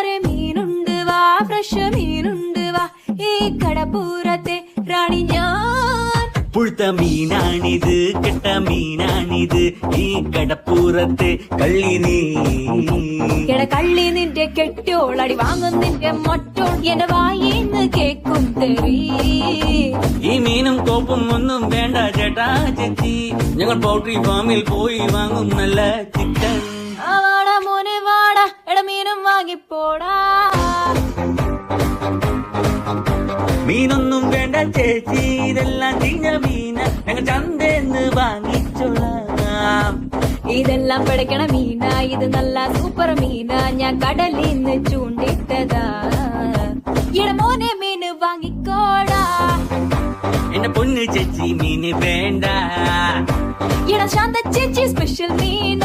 കൂട്ടുകാരെ മീനുണ്ട് വാ, ഫ്രഷ് മീനുണ്ട് വാ, ഈ കടപ്പൂരത്തെ റാണി ഞാൻ. പുഴുത്ത മീനാണിത്, കെട്ട മീനാണിത്, ഈ കടപ്പൂരത്തെ കള്ളി നീ. കള്ളി നിന്റെ കെട്ടോളടി വാങ്ങും നിന്റെ മൊട്ടോൾ, എന്റെ വായിന്ന് കേക്കും തെറി. ഈ മീനും കോപ്പും ഒന്നും വേണ്ട ചേട്ടാ ചേച്ചി, ഞങ്ങൾ പൗൾട്രി ഫാമിൽ പോയി വാങ്ങും നല്ല ചിക്കൻ. വാടാ മോനെ വാടാ, മീനും വാങ്ങിപ്പോടാ. മീനൊന്നും വേണ്ട ചേച്ചി, ഇതെല്ലാം ചീഞ്ഞ മീന, ഞങ്ങൾ ചന്തേന്ന് വാങ്ങിച്ചോളാം. ഇതെല്ലാം പിടയ്ക്കണ മീന, ഇത് നല്ല സൂപ്പർ മീന, ഞാൻ കടലിന്ന് ചൂണ്ടിട്ടതാ. മോനെ മീന് വാങ്ങിക്കോടാ. എന്റെ പൊന്ന് ചേച്ചി മീന് വേണ്ട. ശാന്ത ചേച്ചി സ്പെഷ്യൽ മീന.